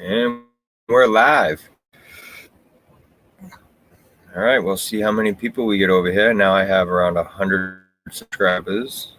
And we're live. All right, we'll see how many people we get over here. Now I have around 100 subscribers.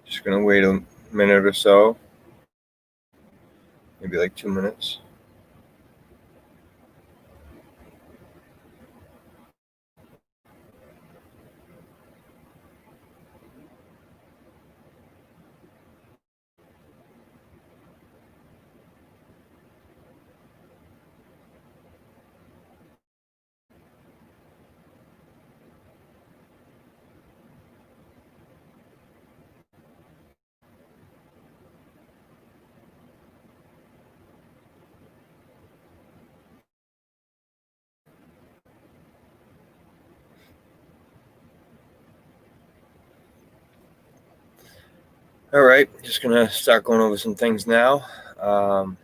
Just gonna wait a minute or so, maybe like 2 minutes. All right, just gonna start going over some things now. So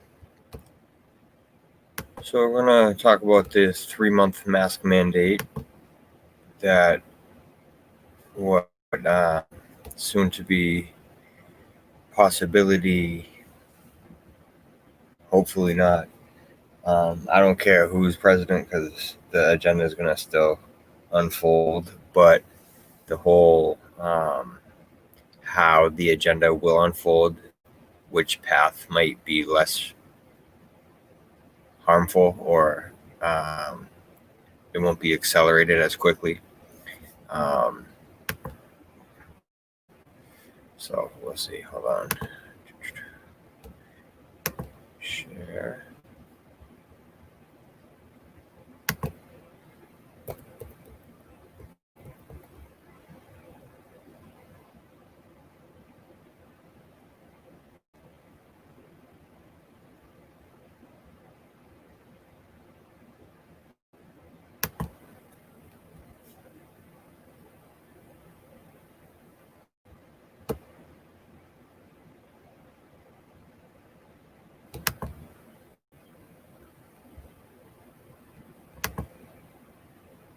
we're gonna talk about this 3-month mask mandate that what soon to be possibility, hopefully not. I don't care who's president because the agenda is gonna still unfold, but the whole how the agenda will unfold, which path might be less harmful or it won't be accelerated as quickly. So we'll see. Hold on. Share.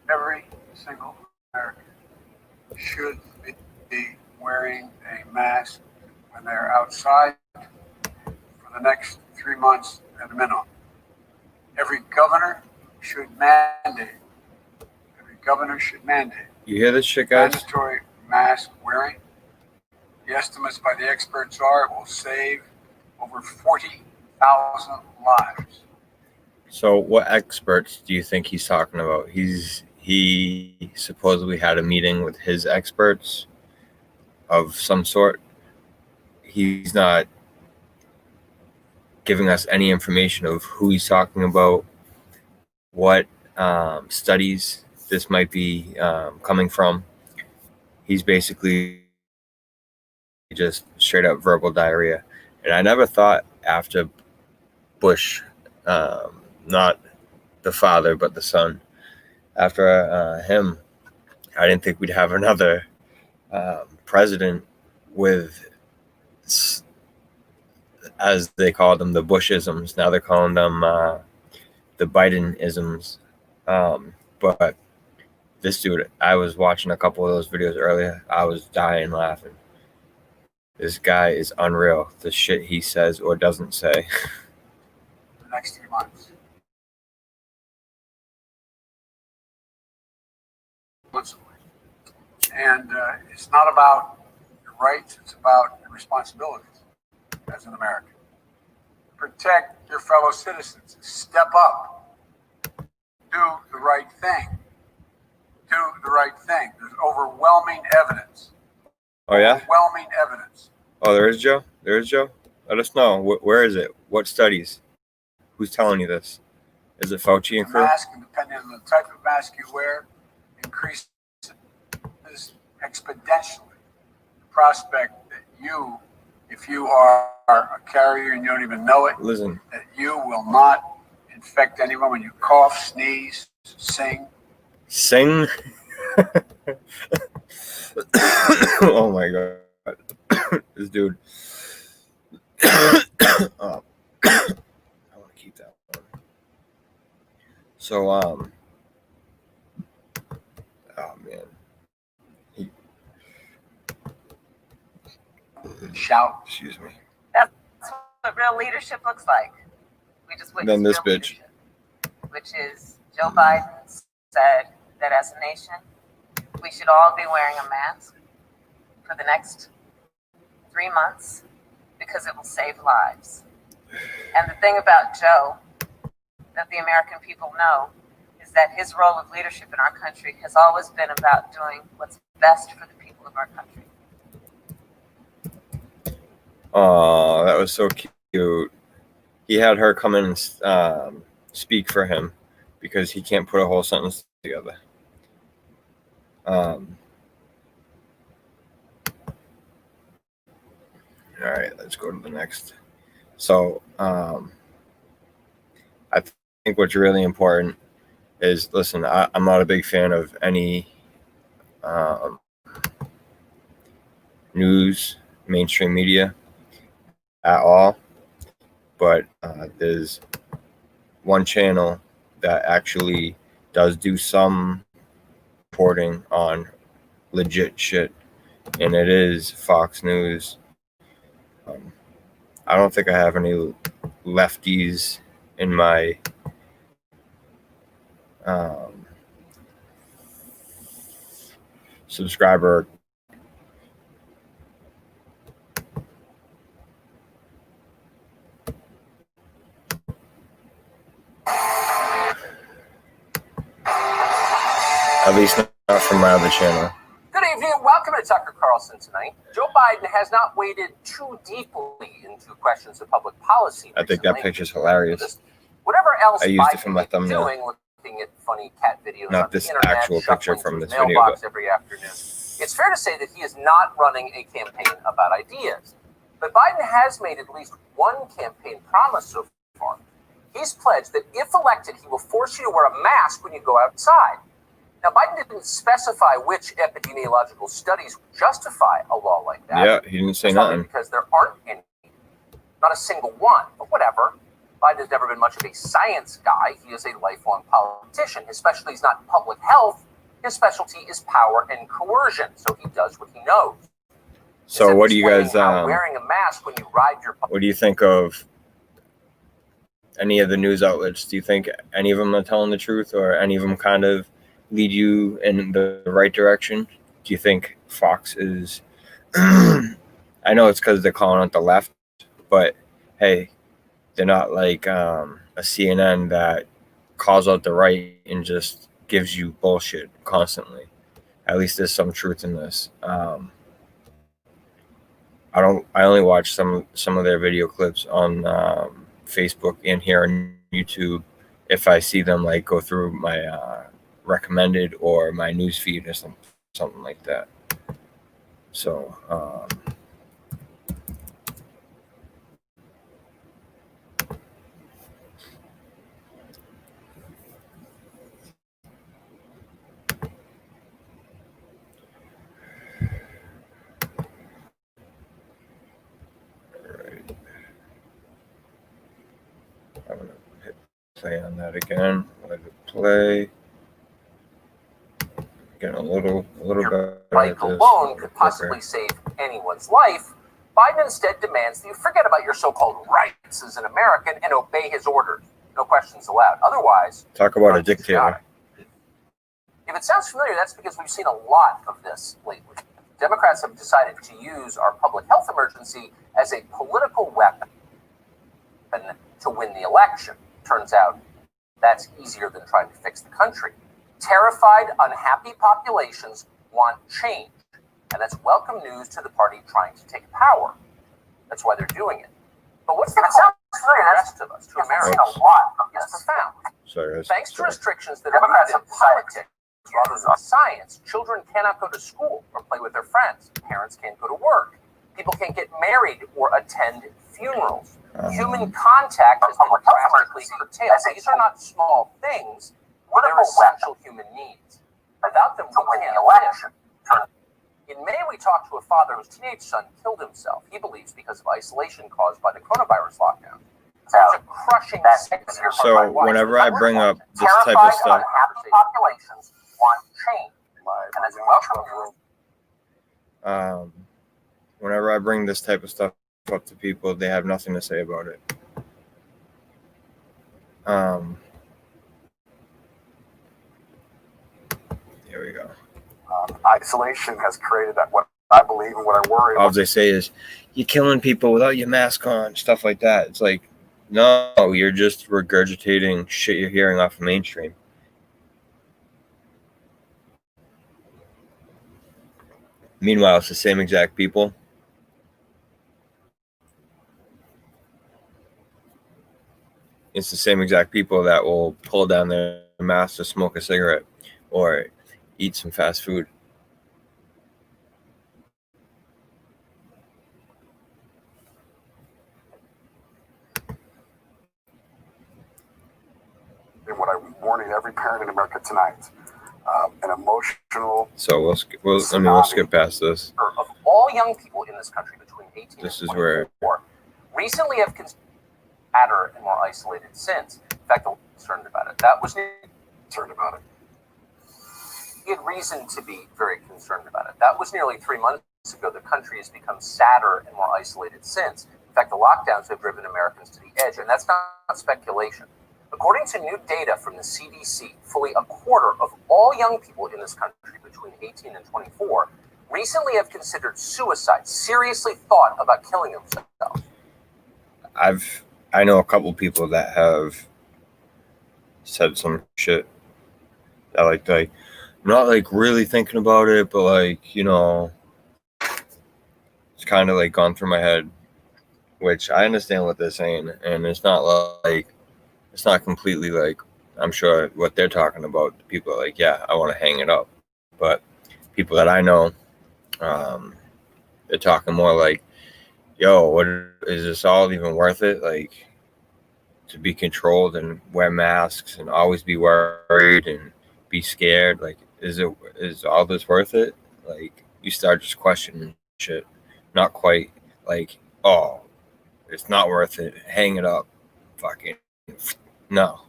Every single American should be wearing a mask when they're outside for the next 3 months at a minimum. Every governor should mandate. You hear this shit, guys? Mandatory mask wearing. The estimates by the experts are it will save over 40,000 lives. So what experts do you think he's talking about? He supposedly had a meeting with his experts of some sort. He's not giving us any information of who he's talking about, what studies this might be coming from. He's basically just straight up verbal diarrhea. And I never thought after Bush, not the father, but the son, after him, I didn't think we'd have another president with, as they call them, the Bushisms. Now they're calling them the Biden-isms. But this dude, I was watching a couple of those videos earlier. I was dying laughing. This guy is unreal. The shit he says or doesn't say. The next 3 months. And it's not about your rights, it's about your responsibilities as an American. Protect your fellow citizens. Step up. Do the right thing. There's overwhelming evidence. Oh, yeah? Overwhelming evidence. Oh, there is Joe? Let us know. Where is it? What studies? Who's telling you this? Is it Fauci and The crew? mask, and depending on the type of mask you wear, increases exponentially the prospect that you, if you are a carrier and you don't even know it, Listen, that you will not infect anyone when you cough, sneeze, sing. sing. Oh my god, this dude. Oh, I want to keep that one. So oh man, Shout. excuse me. That's what real leadership looks like. We just witnessed Then this real bitch. leadership, which is Joe Biden said that as a nation, we should all be wearing a mask for the next 3 months because it will save lives. And the thing about Joe that the American people know is that his role of leadership in our country has always been about doing what's best for the people of our country. Oh, that was so cute. He had her come in and speak for him because he can't put a whole sentence together. All right, let's go to the next. So, I think what's really important is, listen, I'm not a big fan of any news, mainstream media at all, but there's one channel that actually does do some reporting on legit shit, and it is Fox News. I don't think I have any lefties in my subscriber. At least not from my other channel. Good evening and welcome to Tucker Carlson tonight. Joe Biden has not waded too deeply into questions of public policy. I think that recently. picture's hilarious. Whatever else I used it Biden for my is thumbnail. doing, looking at funny cat videos Not on this the internet, actual picture shuffling from through this his video, mailbox but every afternoon. It's fair to say that he is not running a campaign about ideas. But Biden has made at least one campaign promise so far. He's pledged that if elected, he will force you to wear a mask when you go outside. Now, Biden didn't specify which epidemiological studies would justify a law like that. yeah, he didn't say It's probably nothing. because there aren't any. Not a single one, but whatever. Biden has never been much of a science guy. He is a lifelong politician. His specialty is not public health. His specialty is power and coercion. So he does what he knows. So what do you guys wearing a mask when you ride your what do you think of any of the news outlets? Do you think any of them are telling the truth, or any of them kind of lead you in the right direction? Do you think Fox is I know it's because they're calling it the left, but hey, they're not like a CNN that calls out the right and just gives you bullshit constantly. At least there's some truth in this. I only watch some of their video clips on Facebook and here on YouTube if I see them like go through my recommended or my news feed or something like that. So I'm gonna hit play on that again. Let it play. Getting a little better bike at this. alone could possibly save anyone's life. Biden instead demands that you forget about your so-called rights as an American and obey his orders. No questions allowed. Otherwise, Talk about a you're dictator. chaotic. If it sounds familiar, that's because we've seen a lot of this lately. Democrats have decided to use our public health emergency as a political weapon to win the election. Turns out that's easier than trying to fix the country. Terrified, unhappy populations want change, and that's welcome news to the party trying to take power. That's why they're doing it. But what's the cost the rest of us, to Americans, is profound. Sorry. Thanks to restrictions that are rooted in politics rather than science, children cannot go to school or play with their friends. Parents can't go to work. People can't get married or attend funerals. Human contact has been drastically curtailed. These are not small things. They're essential human needs. Without them, we can't live. In May, we talked to a father whose teenage son killed himself. He believes because of isolation caused by the coronavirus lockdown. There's a crushing segment. So whenever I bring up this type of stuff, populations want change. whenever I bring this type of stuff up to people, they have nothing to say about it. Here we go. Isolation has created that, what I believe and what I worry All about. they say is, you're killing people without your mask on, stuff like that. It's like, no, you're just regurgitating shit you're hearing off of mainstream. Meanwhile, it's the same exact people. It's the same exact people that will pull down their mask to smoke a cigarette or eat some fast food. And what I'm warning every parent in America tonight, an emotional. So we'll skip past this. Of all young people in this country between 18 This and is where 24, recently have considered sadder and more isolated since. In fact, I'm concerned about it. That was Concerned about it. he had reason to be very concerned about it. That was nearly 3 months ago. The country has become sadder and more isolated since. In fact, the lockdowns have driven Americans to the edge, and that's not speculation. According to new data from the CDC, fully a quarter of all young people in this country between 18 and 24 recently have considered suicide, seriously thought about killing themselves. I know a couple people that have said some shit that like not like really thinking about it, but like, you know, it's kind of like gone through my head, which I understand what they're saying, and it's not like, it's not completely like, I'm sure what they're talking about, people are like, yeah, I want to hang it up. But people that I know, they're talking more like, yo, what is this all even worth it? Like, to be controlled and wear masks and always be worried and be scared. Like, is all this worth it? Like, you start just questioning shit. Not quite like, oh, it's not worth it. Hang it up. Fucking no.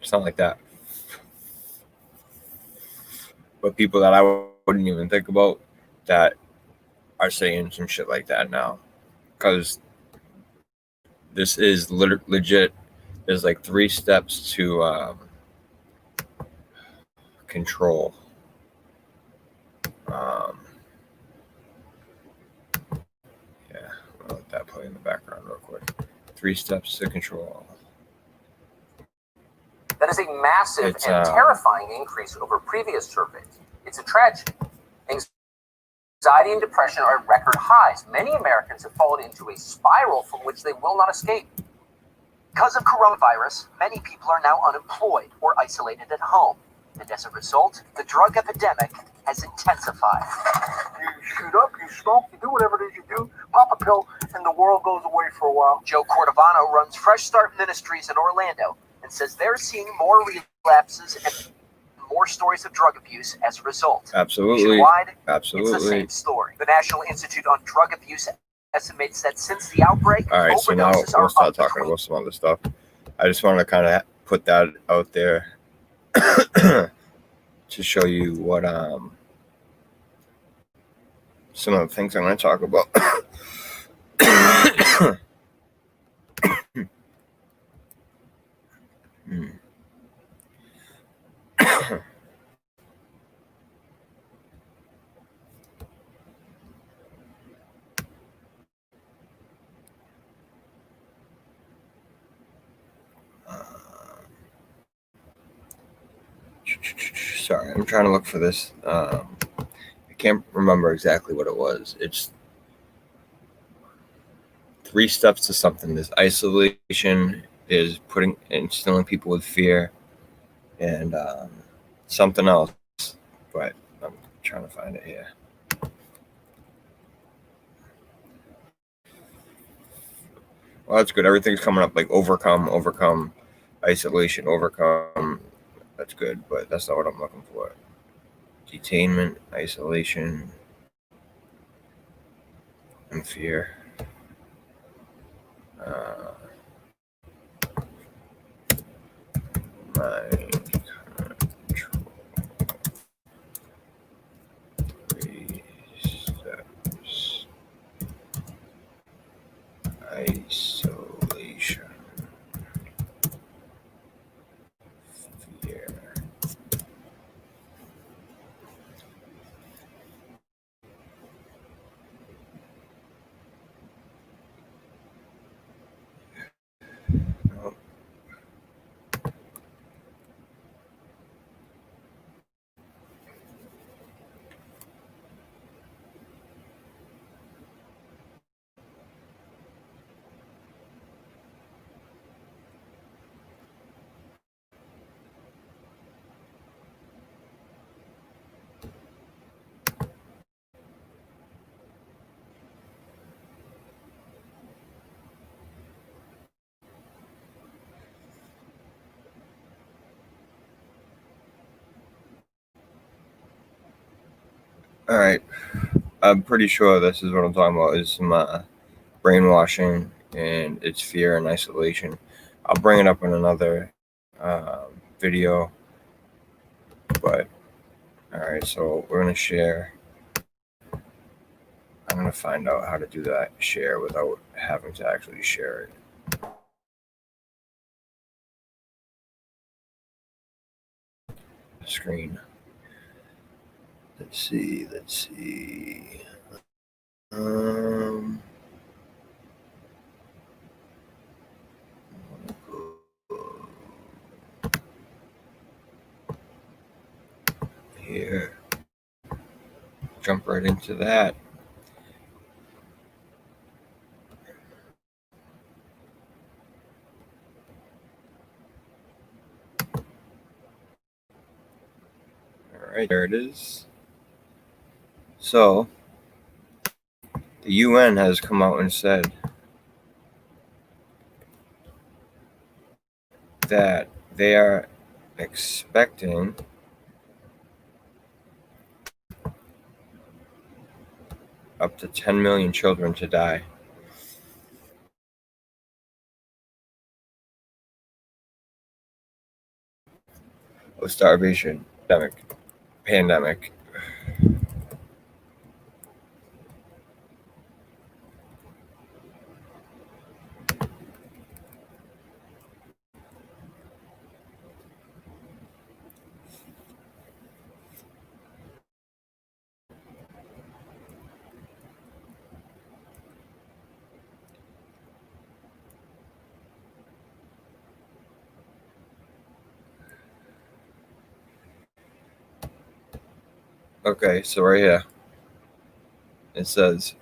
It's not like that. But people that I wouldn't even think about that are saying some shit like that now. Because this is legit. There's like 3 steps to control. Yeah, I'll let that play in the background real quick. 3 steps to control. That is a massive It's, and terrifying increase over previous surveys. It's a tragedy. Anxiety and depression are at record highs. Many Americans have fallen into a spiral from which they will not escape. Because of coronavirus, many people are now unemployed or isolated at home. And as a result, the drug epidemic has intensified. You shoot up, you smoke, you do whatever it is you do, pop a pill, and the world goes away for a while. Joe Cordovano runs Fresh Start Ministries in Orlando and says they're seeing more relapses and more stories of drug abuse as a result. Absolutely. Nationwide, it's the Absolutely. same story. The National Institute on Drug Abuse estimates that since the outbreak, All right, so now overdoses we'll are start up talking between about some other stuff. I just want to kind of put that out there to show you what some of the things I'm going to talk about. Sorry, I'm trying to look for this. I can't remember exactly what it was. It's 3 steps to something. There's isolation, there's instilling people with fear, and something else. But I'm trying to find it here. Well, that's good. Everything's coming up, like overcome, isolation, overcome. That's good, but that's not what I'm looking for. Detainment, isolation, and fear. Mind control. 3 steps. Isolation. Fear. Oh. All right. I'm pretty sure this is what I'm talking about, is some brainwashing, and it's fear and isolation. I'll bring it up in another video. But, all right, so we're going to share. I'm going to find out how to do that share without having to actually share it. Screen. Let's see. Here. Jump right into that. All right, there it is. So, the UN has come out and said that they are expecting up to 10 million children to die. Of starvation, pandemic. Okay, so right here, it says,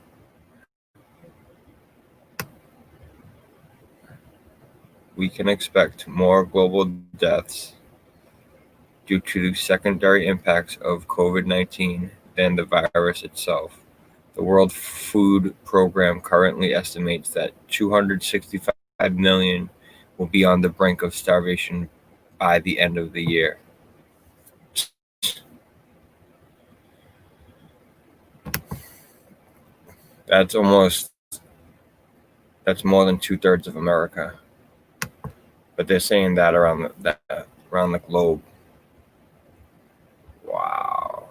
we can expect more global deaths due to the secondary impacts of COVID-19 than the virus itself. The World Food Program currently estimates that 265 million will be on the brink of starvation by the end of the year. That's more than 2/3 of America. But they're saying that around the globe. Wow.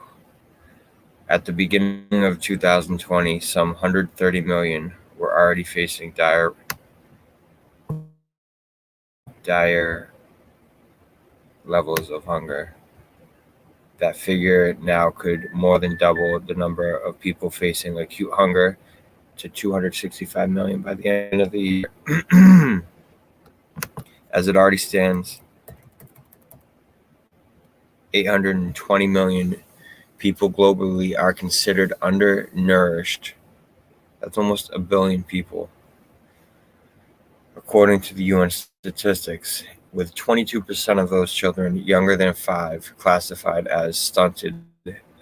At the beginning of 2020, some 130 million were already facing dire levels of hunger. That figure now could more than double the number of people facing acute hunger to 265 million by the end of the year. As it already stands, 820 million people globally are considered undernourished. That's almost a billion people. According to the UN statistics, with 22% of those children younger than 5 classified as stunted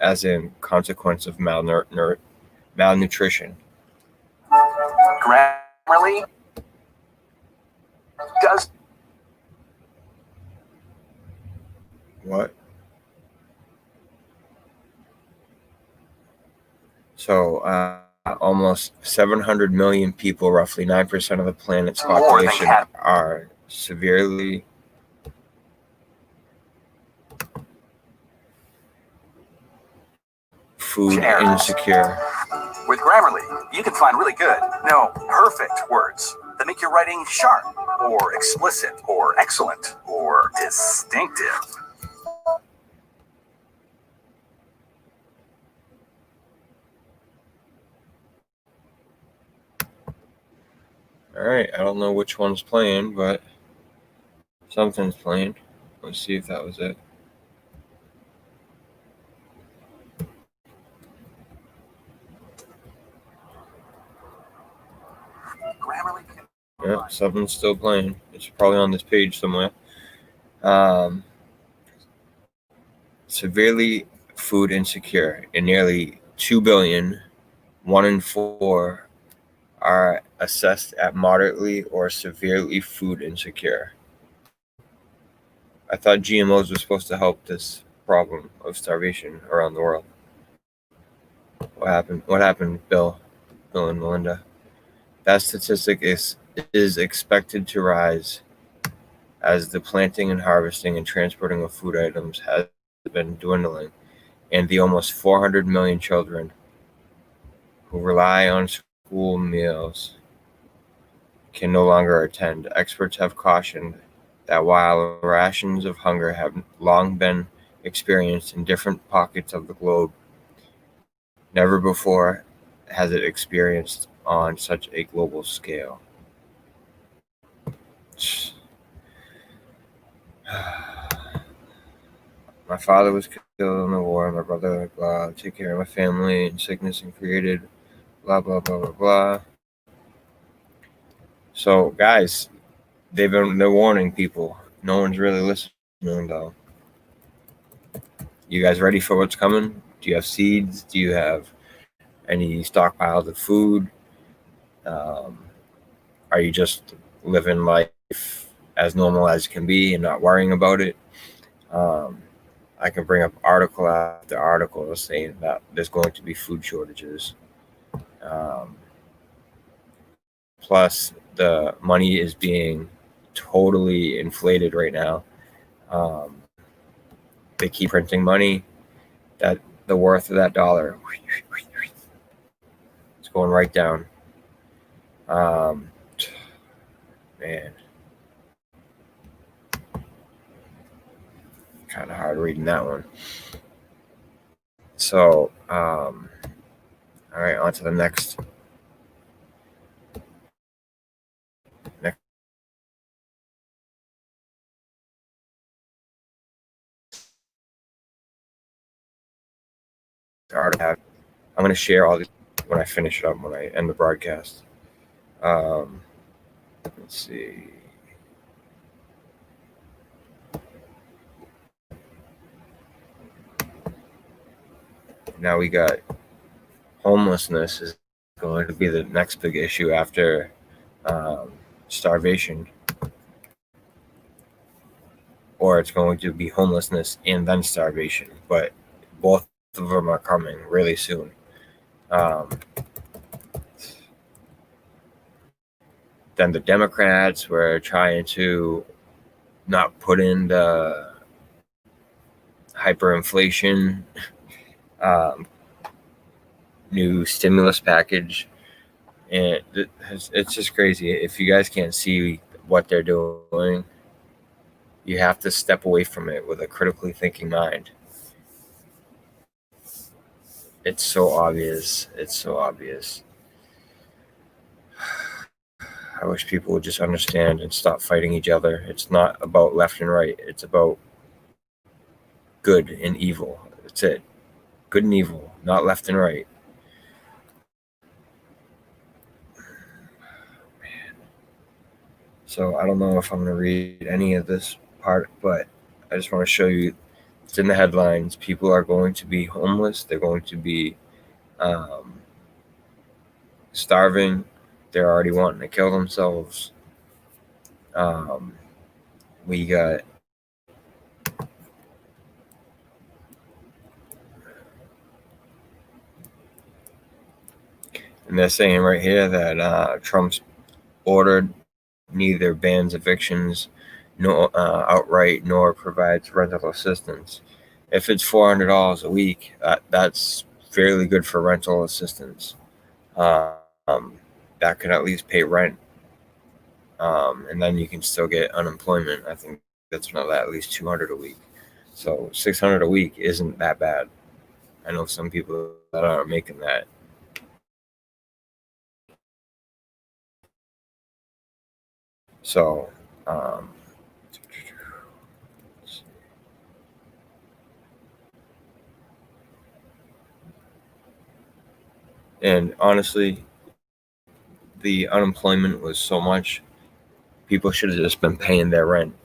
as in consequence of malnutrition. Grammarly does What? So, almost 700 million people, roughly 9% of the planet's population, are severely food insecure. With Grammarly, you can find really good, no, perfect words that make your writing sharp, or explicit, or excellent, or distinctive. All right, I don't know which one's playing, but something's playing. Let's see if that was it. Grammarly. Yeah, something's still playing. It's probably on this page somewhere. Severely food insecure, and nearly 2 billion, 1 in 4, are assessed at moderately or severely food insecure. I thought GMOs were supposed to help this problem of starvation around the world. What happened? What happened, Bill and Melinda? That statistic is expected to rise as the planting and harvesting and transporting of food items has been dwindling, and the almost 400 million children who rely on school meals can no longer attend. Experts have cautioned that while rations of hunger have long been experienced in different pockets of the globe, never before has it experienced on such a global scale. My father was killed in the war, my brother, blah, take care of my family, and sickness and created, blah, blah, blah, blah, blah. So, guys, they're warning people. No one's really listening, though. You guys ready for what's coming? Do you have seeds? Do you have any stockpiles of food? Are you just living life as normal as it can be and not worrying about it? I can bring up article after article saying that there's going to be food shortages. Plus, the money is being totally inflated right now. They keep printing money. That the worth of that dollar, it's going right down. Man, kind of hard reading that one. So, all right, on to the next. I'm going to share all these when I finish it up, when I end the broadcast. Let's see. Now we got homelessness is going to be the next big issue after starvation. Or it's going to be homelessness and then starvation. But both of them are coming really soon. Then the Democrats were trying to not put in the hyperinflation new stimulus package, and it's just crazy. If you guys can't see what they're doing, you have to step away from it with a critically thinking mind. It's so obvious. It's so obvious. I wish people would just understand and stop fighting each other. It's not about left and right. It's about good and evil. That's it. Good and evil, not left and right. Man. So I don't know if I'm going to read any of this part, but I just want to show you. It's in the headlines. People are going to be homeless. They're going to be starving. They're already wanting to kill themselves. We got and they're saying right here that Trump's ordered neither bans evictions nor outright nor provides rental assistance. If it's $400 a week, that's fairly good for rental assistance. That could at least pay rent, and then you can still get unemployment. I think that's another at least $200 a week. So $600 a week isn't that bad. I know some people that aren't making that. So, and honestly, the unemployment was so much, people should have just been paying their rent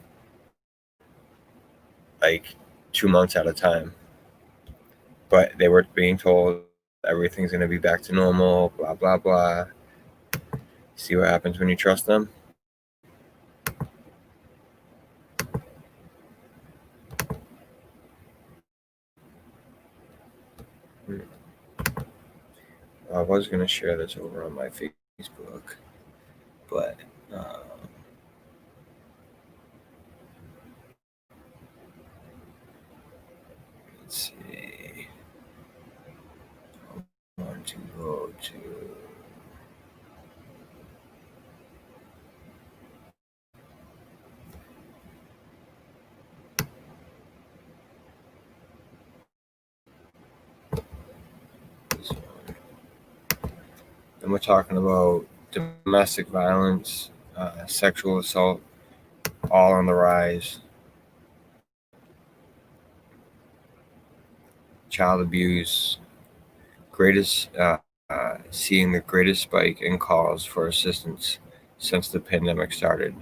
like 2 months at a time. But they were being told everything's going to be back to normal, blah, blah, blah. See what happens when you trust them? I was going to share this over on my Facebook, but let's see. I want to go to. This one. And we're talking about domestic violence, sexual assault, all on the rise. Child abuse, seeing the greatest spike in calls for assistance since the pandemic started.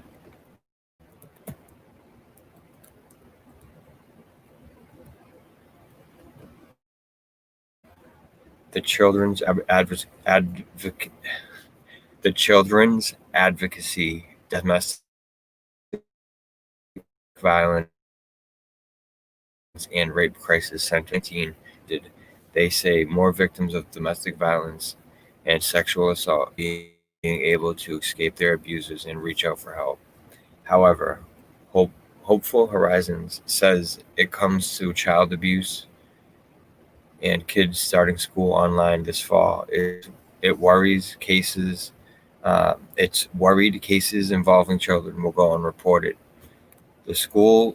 The Children's Advocacy Domestic Violence and Rape Crisis Center did. They say more victims of domestic violence and sexual assault being able to escape their abusers and reach out for help. However, Hopeful Horizons says it comes to child abuse and kids starting school online this fall. It worries cases. It's worried cases involving children will go unreported. The schools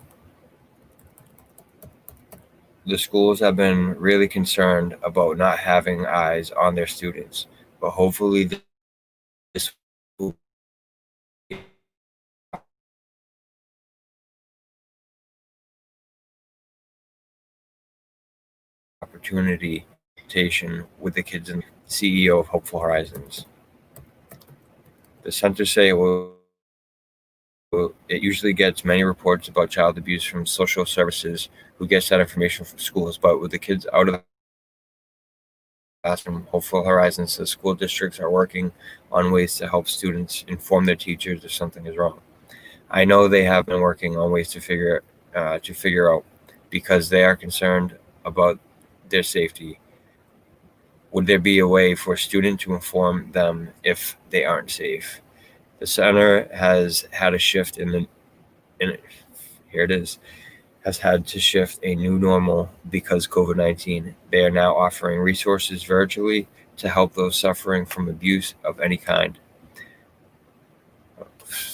have been really concerned about not having eyes on their students, but hopefully this will be opportunity with the kids and CEO of Hopeful Horizons. The center say it usually gets many reports about child abuse from social services who gets that information from schools, but with the kids out of the classroom, Hopeful Horizons says school districts are working on ways to help students inform their teachers if something is wrong. I know they have been working on ways to figure out because they are concerned about their safety. Would there be a way for a student to inform them if they aren't safe? The center has had a shift has had to shift a new normal because COVID-19. They are now offering resources virtually to help those suffering from abuse of any kind.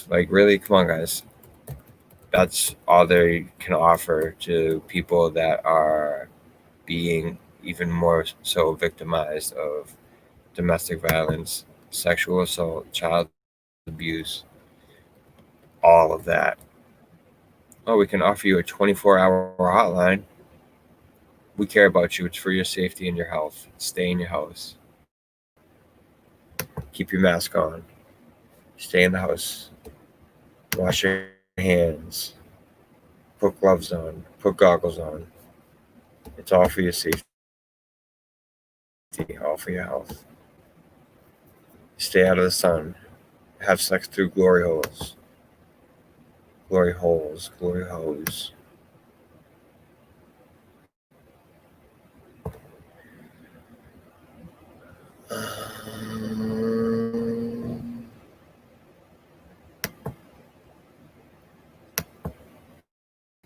Like, really, come on, guys. That's all they can offer to people that are being even more so victimized of domestic violence, sexual assault, child abuse, all of that. Oh, we can offer you a 24-hour hotline. We care about you. It's for your safety and your health. Stay in your house. Keep your mask on. Stay in the house. Wash your hands. Put gloves on. Put goggles on. It's all for your safety, all for your health. Stay out of the sun. Have sex through glory holes. Glory holes. Glory holes.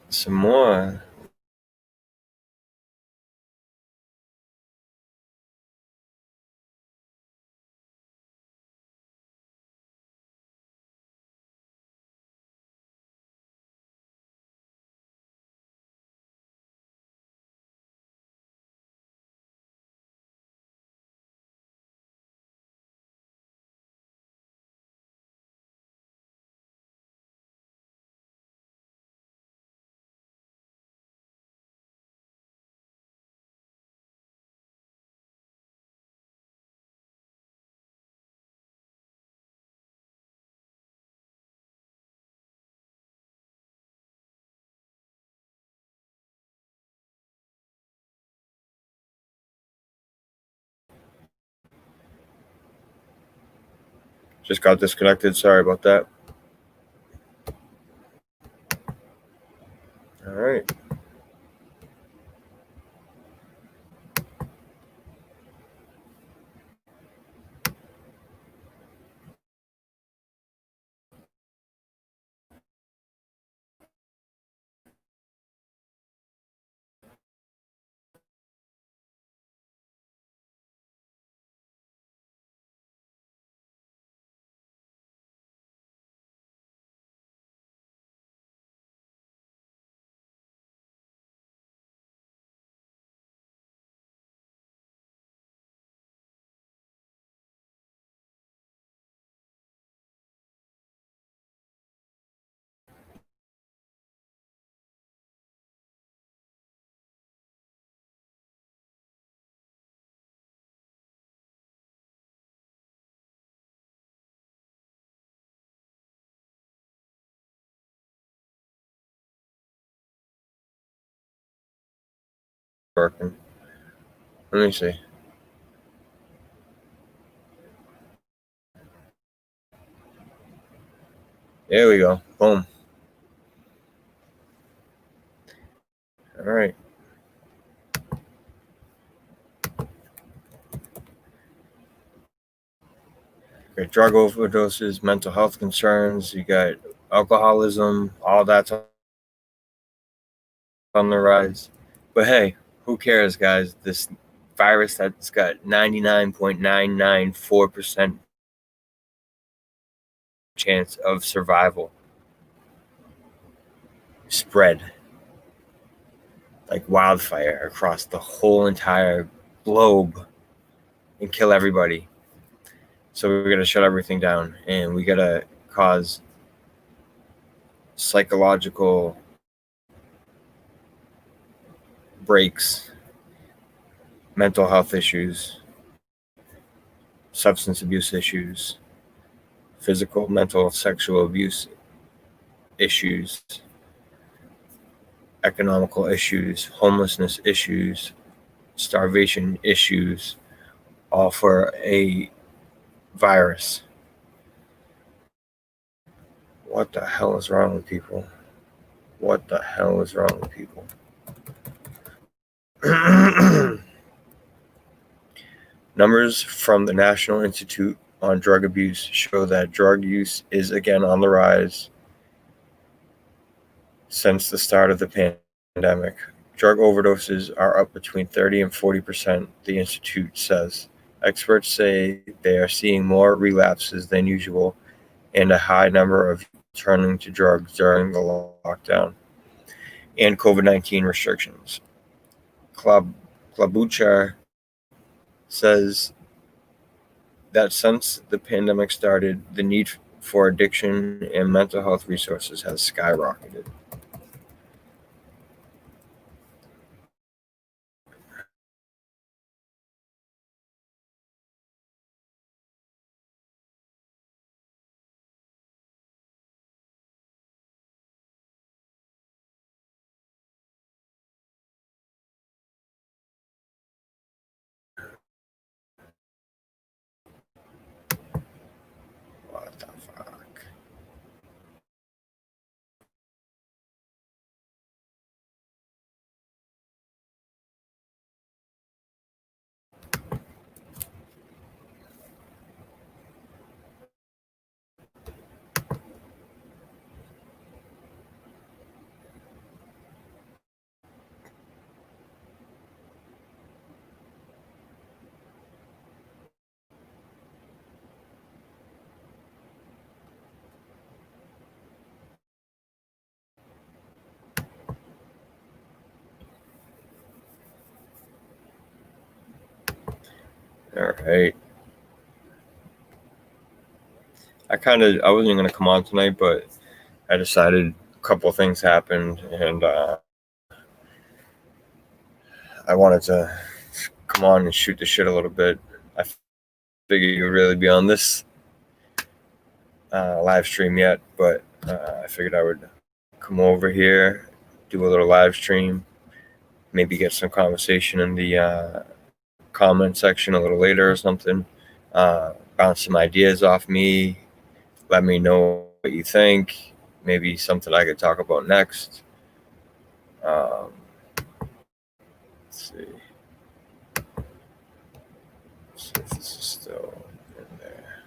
Some more. Just got disconnected. Sorry about that. All right. Working. Let me see. There we go. Boom. All right. You got drug overdoses, mental health concerns. You got alcoholism. All that's on the rise. But hey, who cares, guys? This virus that's got 99.994% chance of survival spread like wildfire across the whole entire globe and kill everybody. So we got to shut everything down, and we got to cause psychological breaks, mental health issues, substance abuse issues, physical, mental, sexual abuse issues, economical issues, homelessness issues, starvation issues, all for a virus. What the hell is wrong with people? What the hell is wrong with people? Numbers from the National Institute on Drug Abuse show that drug use is again on the rise since the start of the pandemic. Drug overdoses are up between 30 and 40%, the Institute says. Experts say they are seeing more relapses than usual and a high number of turning to drugs during the lockdown and COVID-19 restrictions. Klobuchar says that since the pandemic started, the need for addiction and mental health resources has skyrocketed. All right. I wasn't gonna come on tonight, but I decided a couple of things happened, and I wanted to come on and shoot the shit a little bit. I figured you'd really be on this live stream yet, but I figured I would come over here, do a little live stream, maybe get some conversation in the comment section a little later or something. Bounce some ideas off me. Let me know what you think. Maybe something I could talk about next. Let's see. Let's see if this is still in there.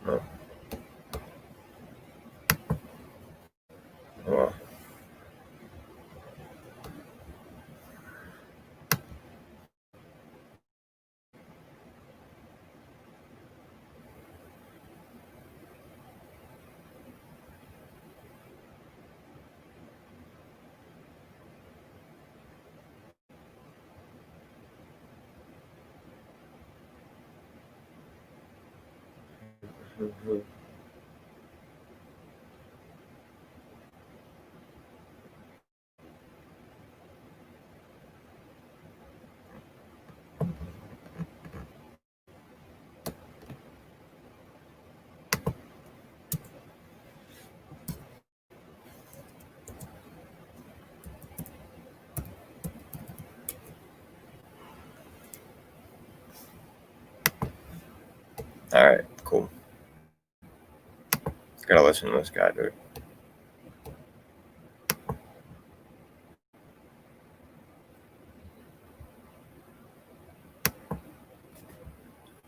No. Well. All right, cool. Gotta listen to this guy, dude.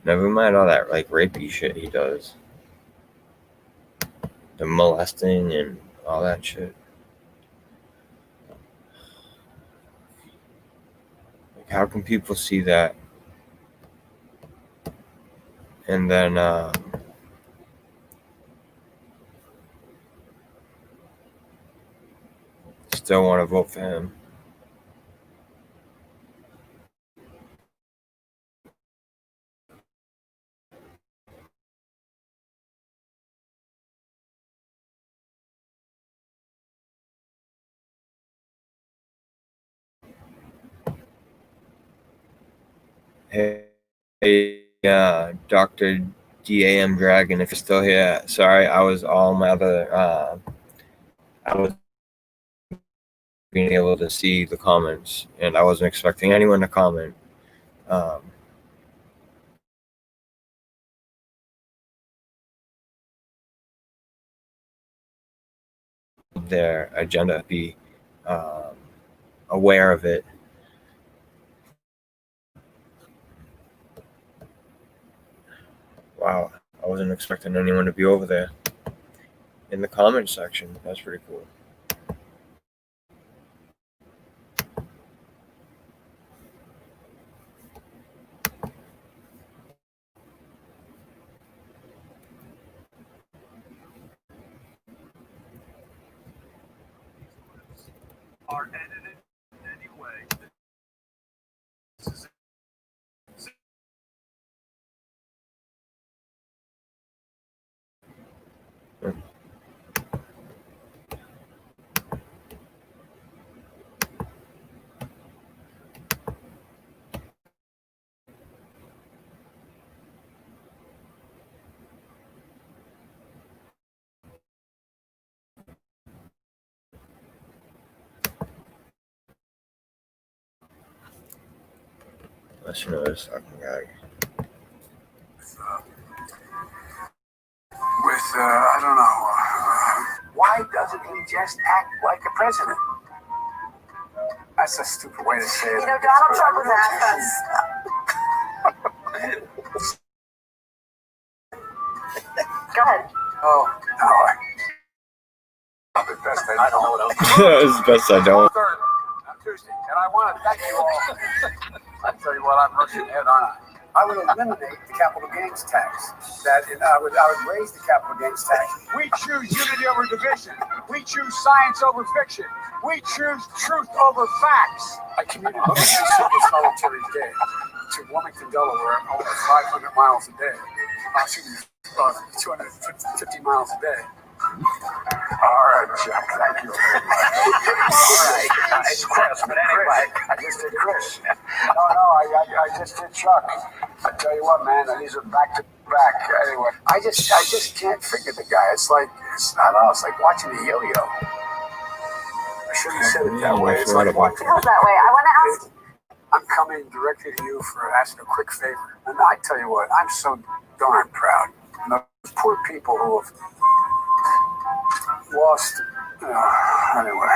Never mind all that like rapey shit he does. The molesting and all that shit. Like, how can people see that and then still want to vote for him? Hey, Dr. DAM Dragon, if you're still here, sorry, I was all my other, I was being able to see the comments, and I wasn't expecting anyone to comment. Their agenda, be aware of it. Wow, I wasn't expecting anyone to be over there in the comment section. That's pretty cool. Are edited anyway. Let's know this fucking guy. I don't know. Why doesn't he just act like a president? That's a stupid way to say it. You know, Donald Trump was asked us. Go ahead. Oh, no. It's best I don't know what else. It's best I don't. Third, on Tuesday, and I want to thank you all. I tell you what, I'm rushing ahead, aren't I? I would eliminate the capital gains tax. I would raise the capital gains tax. We choose unity over division. We choose science over fiction. We choose truth over facts. I commuted every single solitary day to Wilmington, Delaware, almost 500 miles a day. 250 miles a day. All right, Chuck. Thank you. All right. It's Chris, but anyway, I just did Chris. No, I just did Chuck. I tell you what, man, these are back to back. Anyway, I just can't figure the guy. I don't know. It's like watching a yo-yo. I shouldn't have said it that way. It's like watching. Feels that way. I want to ask. I'm coming directly to you for asking a quick favor. And I tell you what, I'm so darn proud. And those poor people who have lost, anyway.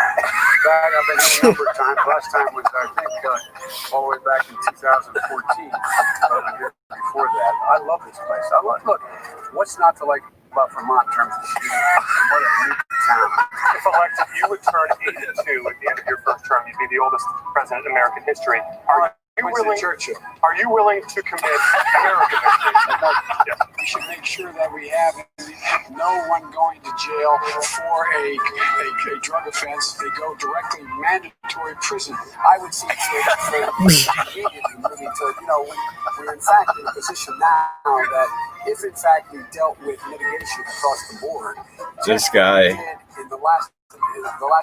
I've been here a number of times. Last time was, I think, all the way back in 2014. Before that, I love this place. Look, what's not to like about Vermont in terms of skiing? What a neat town. If elected, you would turn 82 at the end of your first term. You'd be the oldest president in American history. Are you willing? Churchill. Are you willing to commit American history? Yeah. We should make sure that we have no one going to jail for a drug offense. They go directly mandatory prison. I would see for immediately moving to, we're in fact in a position now that if in fact we dealt with mitigation across the board, This guy. in the last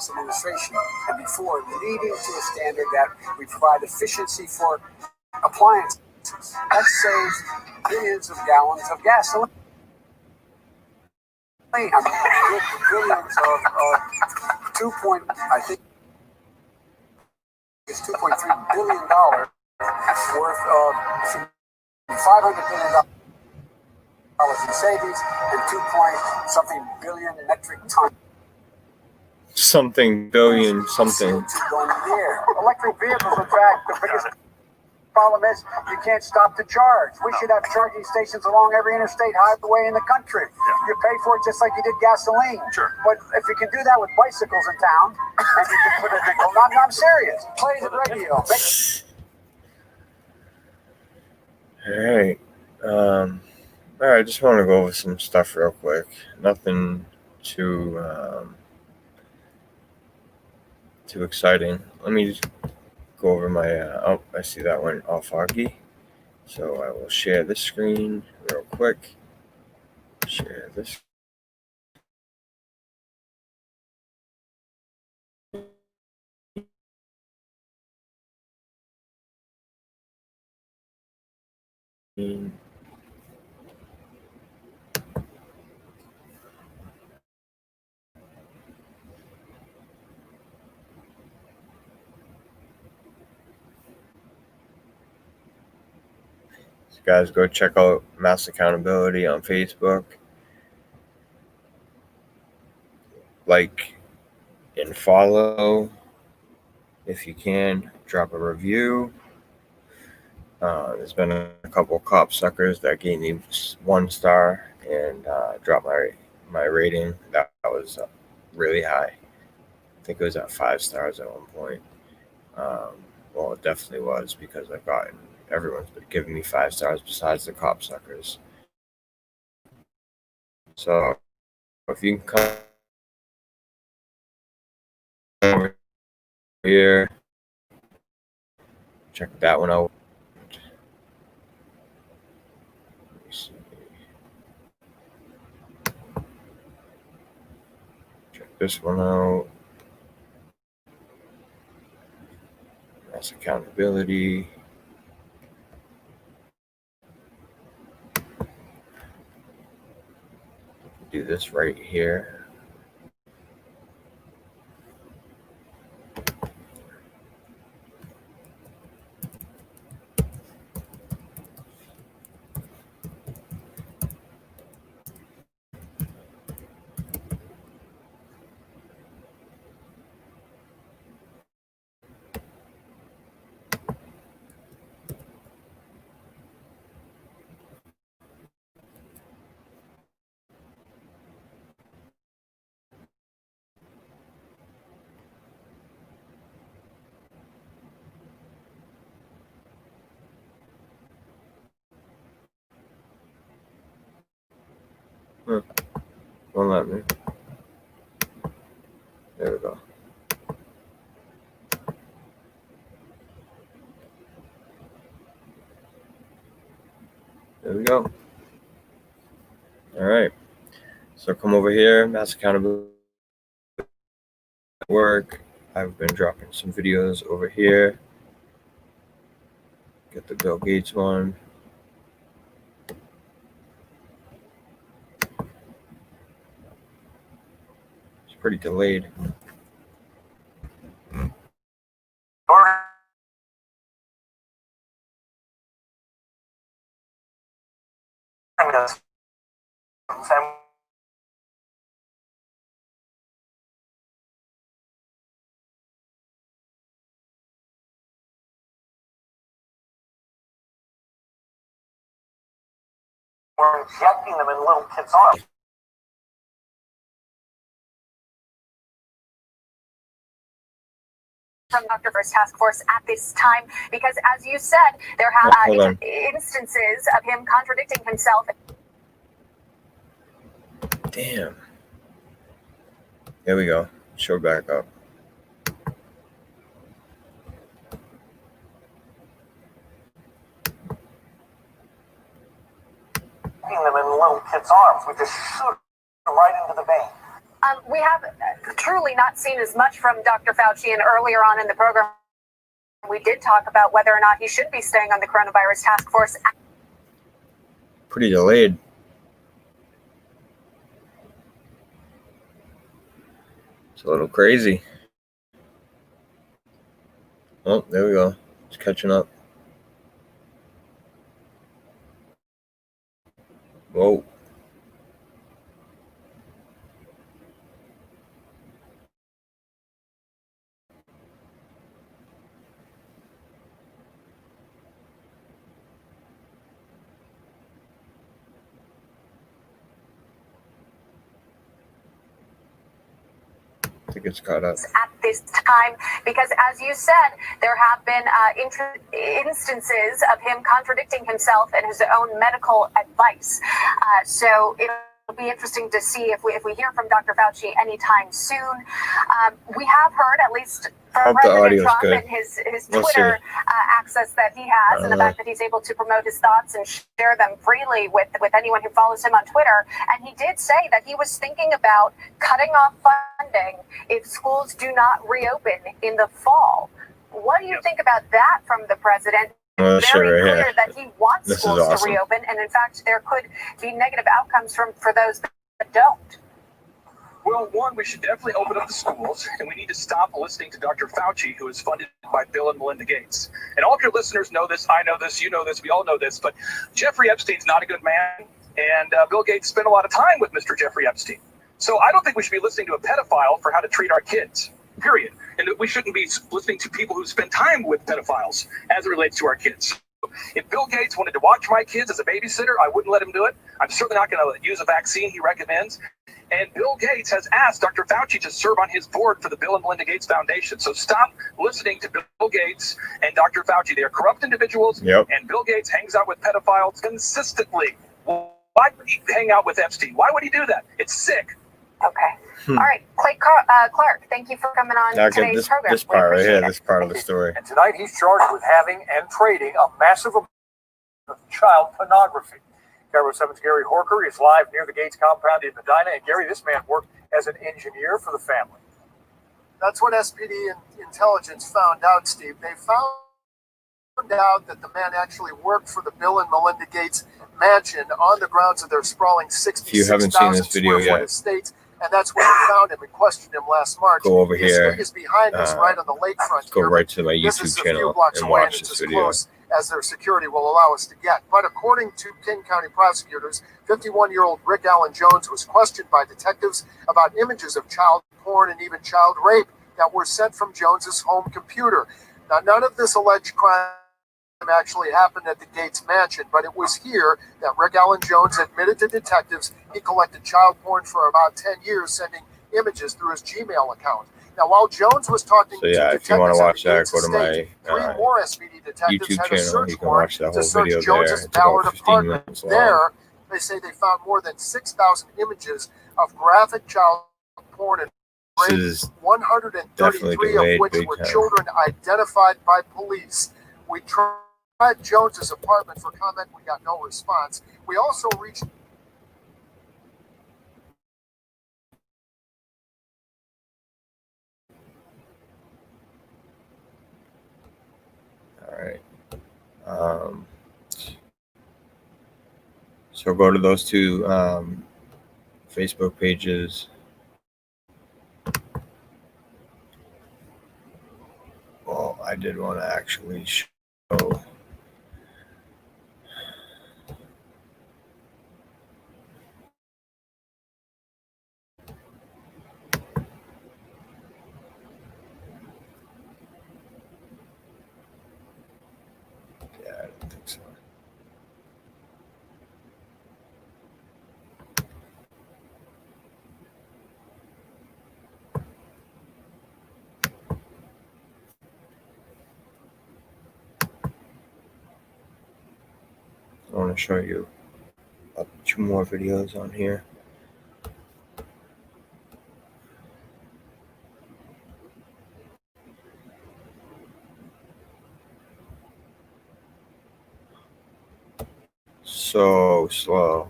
administration and before, leading to a standard that we provide efficiency for appliances. That saves billions of gallons of gasoline. Billions of I think it's $2.3 billion worth of $500 billion in savings and 2 billion metric tons. Something billion something. Electric vehicles, in fact, the biggest problem is you can't stop to charge. We should have charging stations along every interstate highway in the country. You pay for it just like you did gasoline. Sure. But if you can do that with bicycles in town, and you can put it in, I'm serious. Play the radio. All right. I just want to go over some stuff real quick. Nothing too exciting. Let me just go over my. I see that went all foggy. So I will share this screen real quick. Share this. Screen. So guys, go check out Mass Accountability on Facebook. Like and follow if you can. Drop a review. There's been a couple cop suckers that gave me 1 star and dropped my rating. That was really high. I think it was at 5 stars at one point. Well, it definitely was because everyone's been giving me 5 stars besides the cop suckers. So if you can come over here, check that one out. Let me see. Check this one out. That's accountability. Do this right here. Won't let me. There we go. There we go. All right. So come over here, Mass Accountability Network. I've been dropping some videos over here. Get the Bill Gates one. It's pretty delayed. We're injecting them in little kids' arms. From Dr. First Task Force at this time, because as you said, there have instances of him contradicting himself. Damn. There we go. Show back up. Them in little kids' arms. We just shoot them right into the vein. We have truly not seen as much from Dr. Fauci, and earlier on in the program, we did talk about whether or not he should be staying on the coronavirus task force. Pretty delayed. It's a little crazy. Oh, there we go. It's catching up. Whoa. I think it's caught up. At this time, because as you said, there have been instances of him contradicting himself and his own medical advice. So it'll be interesting to see if we hear from Dr. Fauci anytime soon. We have heard, at least from President Trump and his Twitter access that he has, and the fact that he's able to promote his thoughts and share them freely with anyone who follows him on Twitter. And he did say that he was thinking about cutting off funding if schools do not reopen in the fall. What do you think about that from the president? Very clear that he wants schools to reopen, and in fact, there could be negative outcomes for those that don't. Well, one, we should definitely open up the schools, and we need to stop listening to Dr. Fauci, who is funded by Bill and Melinda Gates. And all of your listeners know this, I know this, you know this, we all know this, but Jeffrey Epstein's not a good man, and Bill Gates spent a lot of time with Mr. Jeffrey Epstein. So I don't think we should be listening to a pedophile for how to treat our kids, period. And we shouldn't be listening to people who spend time with pedophiles as it relates to our kids. If Bill Gates wanted to watch my kids as a babysitter, I wouldn't let him do it. I'm certainly not going to use a vaccine he recommends. And Bill Gates has asked Dr. Fauci to serve on his board for the Bill and Melinda Gates Foundation. So stop listening to Bill Gates and Dr. Fauci. They are corrupt individuals, and Bill Gates hangs out with pedophiles consistently. Why would he hang out with Epstein? Why would he do that? It's sick. Okay. All right. Clay Clark, thank you for coming on today's program. This part right here, this part of the story. And tonight he's charged with having and trading a massive amount of child pornography. KIRO 7's Gary Horker is live near the Gates compound in Medina. And Gary, this man worked as an engineer for the family. That's what SPD and intelligence found out, Steve. They found out that the man actually worked for the Bill and Melinda Gates mansion on the grounds of their sprawling 66,000 square foot estate. And that's where they found him and questioned him last March. Go over here. His behind us, right on the lakefront. Go right to my YouTube channel and watch this video. As their security will allow us to get. But according to King County prosecutors, 51-year-old Rick Allen Jones was questioned by detectives about images of child porn and even child rape that were sent from Jones's home computer. Now, none of this alleged crime actually happened at the Gates mansion, but it was here that Rick Allen Jones admitted to detectives he collected child porn for about 10 years, sending images through his Gmail account. Now, while Jones was talking to detectives, if you want to watch that, go to my three more SPD detectives YouTube had a channel. search You can watch that whole video there. Jones's It's about Ballard 15 apartment. minutes long. There, They say they found more than 6,000 images of graphic child porn and This rape, is 133 of delayed which big were time. children identified by police. We tried Jones's apartment for comment. We got no response. We also reached All right. So go to those two Facebook pages. Well, I did want to actually show. Yeah, I don't think so. I want to show you two more videos on here. So slow.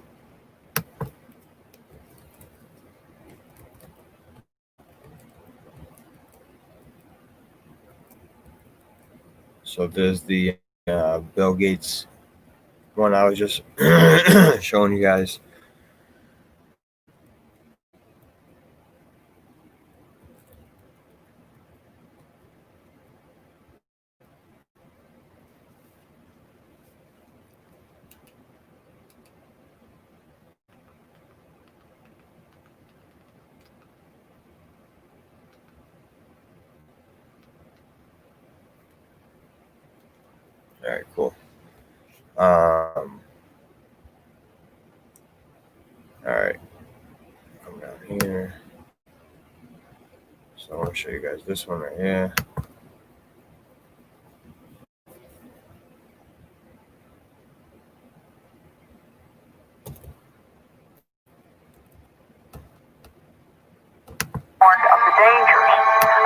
So there's the Bill Gates one I was just showing you guys. All right, cool. All right, come down here. So I want to show you guys this one right here. Of the dangers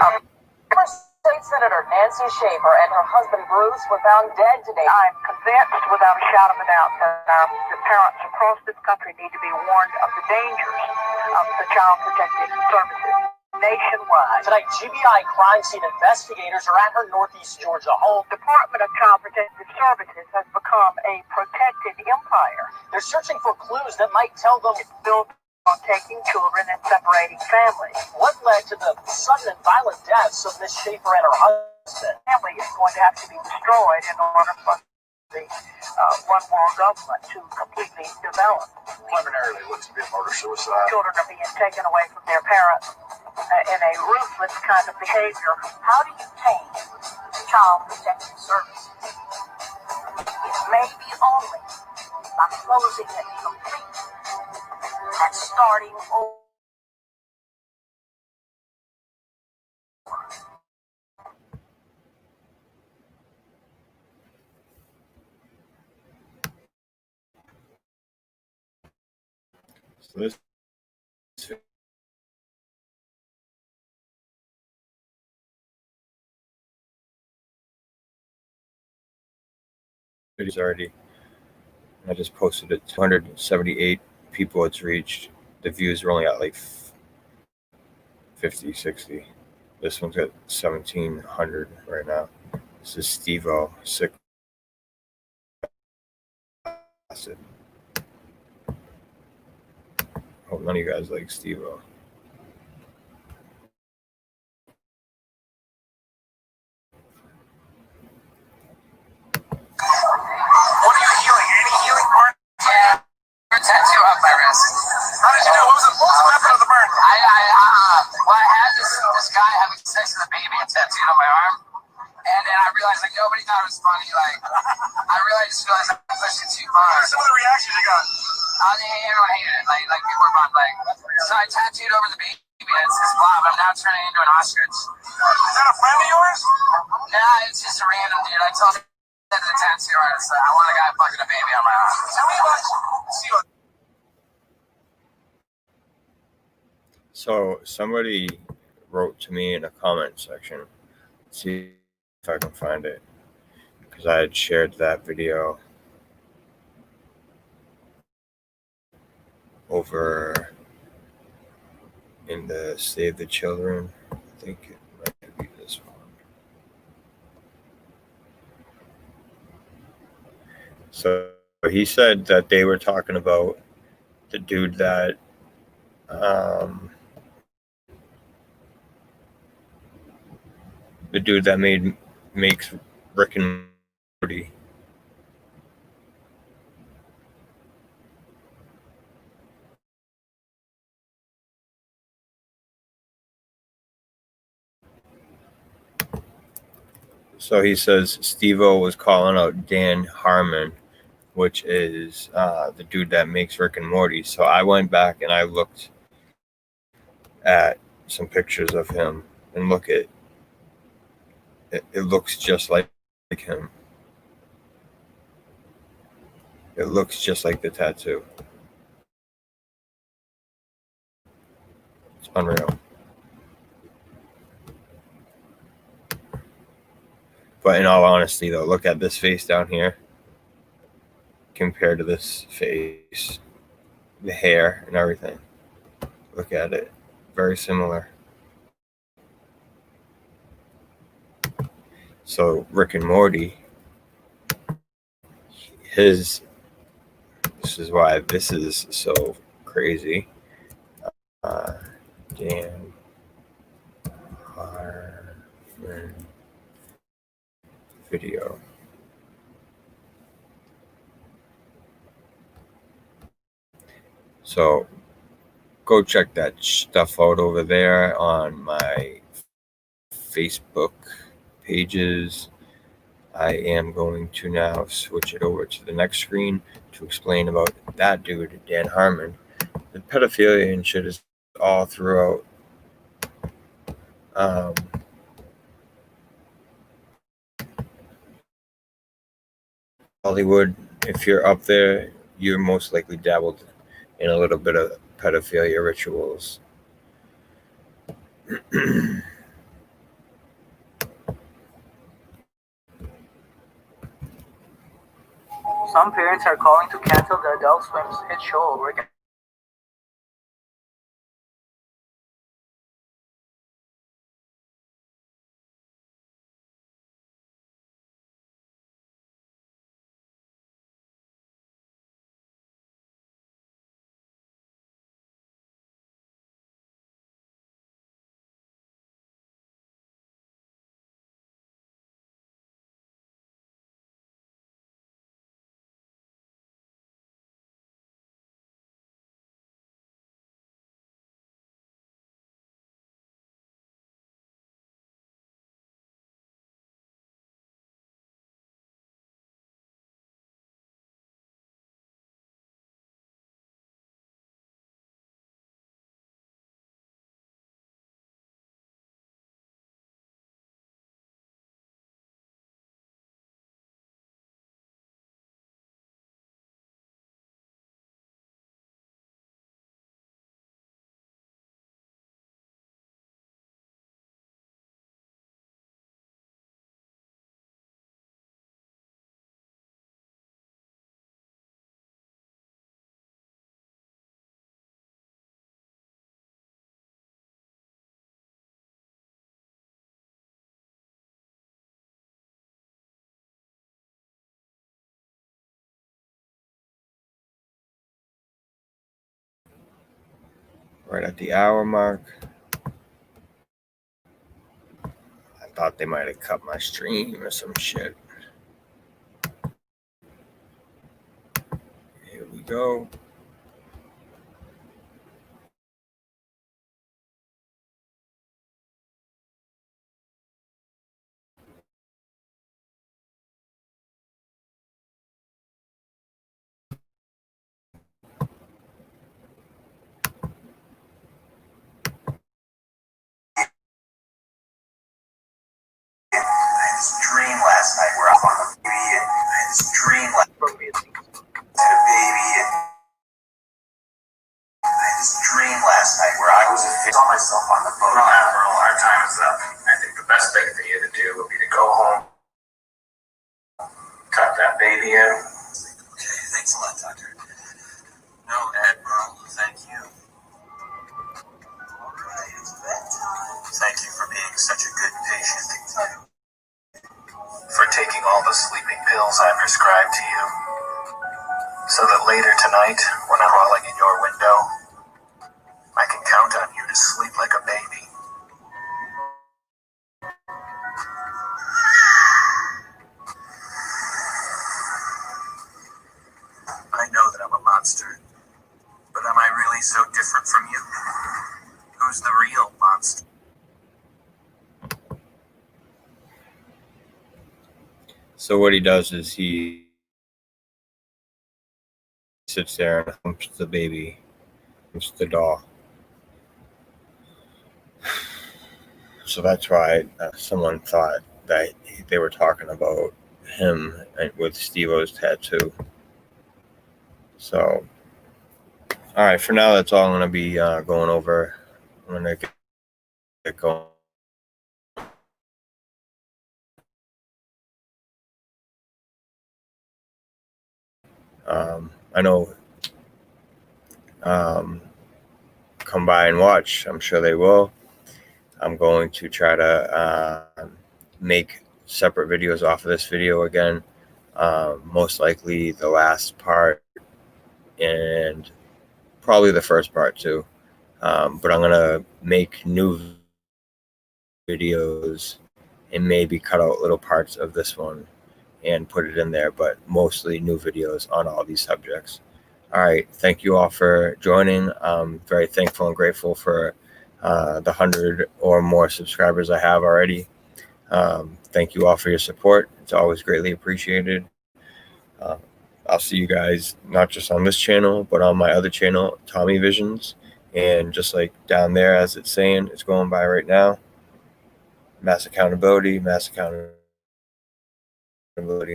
of former State Senator Nancy Schaefer and her husband Bruce were found dead today. I'm convinced without a shadow of a doubt that the parents across this country need to be warned of the dangers of the Child Protective Services nationwide. Tonight, GBI crime scene investigators are at her Northeast Georgia home. The Department of Child Protective Services has become a protected empire. They're searching for clues that might tell them It's built on taking children and separating families. what led to the sudden and violent deaths of Miss Schaefer and her husband. Family is going to have to be destroyed in order for the one world government to completely develop. Preliminarily, it looks to be a murder-suicide. Children are being taken away from their parents in a ruthless kind of behavior. How do you change Child Protective Services? It may be only by closing it completely and starting over. So this video's already, I just posted it. 278 people it's reached. The views are only at like 50, 60. This one's got 1,700 right now. This is Steve-O, sick acid. Hope none of you guys like Steve-O. What are you healing? Any healing part? Yeah, a tattoo off my wrist. How did you do? What was the weapon of the burn? Well, I had this guy having sex with a baby tattooed on my arm, and then I realized like nobody thought it was funny. Like I realized I pushed it too far. Some of the reactions you got? Everyone hated it. Like people were like. So I tattooed over the baby. It's this blob. I'm now turning into an ostrich. Is that a friend of yours? Nah, it's just a random dude. I told him to the tattoo artist, I want a guy fucking a baby on my arm. Tell me about So somebody wrote to me in a comment section. Let's see if I can find it, because I had shared that video over in the Save the Children. I think it might be this one. So he said that they were talking about the dude that makes Rick and Morty. So he says Steve-O was calling out Dan Harmon, which is the dude that makes Rick and Morty. So I went back and I looked at some pictures of him, and look at it. It looks just like him. It looks just like the tattoo. It's unreal. But in all honesty, though, look at this face down here compared to this face, the hair and everything. Look at it. Very similar. So Rick and Morty, this is why this is so crazy. Dan Harmon video. So go check that stuff out over there on my Facebook pages. I am going to now switch it over to the next screen to explain about that dude, Dan Harmon. The pedophilia and shit is all throughout. Hollywood. If you're up there, you're most likely dabbled in a little bit of pedophilia rituals. Some parents are calling to cancel the Adult Swim's hit show Rick Right at the hour mark. I thought they might have cut my stream or some shit. Here we go. Dream last night where I'm on a baby and I had this dream like from BSC. a baby and Tucker. No, Admiral, thank you. Alright, it's bedtime. Thank you for being such a good patient. For taking all the sleeping pills I prescribed to you. So that later tonight, when I'm crawling in your window, I can count on you to sleep like a baby. I know that I'm a monster, but am I really so different from you? Who's the real monster? So what he does is he sits there and humps the baby, humps the doll. So that's why someone thought that they were talking about him with Steve-O's tattoo. So, all right, for now, that's all I'm going to be going over. I'm going to get going. I know come by and watch. I'm sure they will. I'm going to try to make separate videos off of this video again. Most likely the last part and probably the first part too. But I'm going to make new videos and maybe cut out little parts of this one and put it in there, but mostly new videos on all these subjects. All right. Thank you all for joining. I'm very thankful and grateful for the 100 or more subscribers I have already. Thank you all for your support. It's always greatly appreciated. I'll see you guys not just on this channel, but on my other channel, Tommy Visions. And just like down there, as it's saying, it's going by right now, Mass Accountability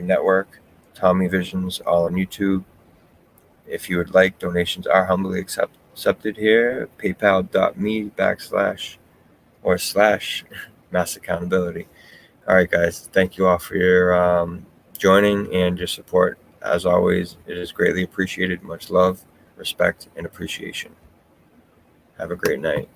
Network, Tommy Visions, all on YouTube. If you would like, donations are humbly accepted here. PayPal.me/Mass Accountability. All right, guys. Thank you all for your joining and your support. As always, it is greatly appreciated. Much love, respect, and appreciation. Have a great night.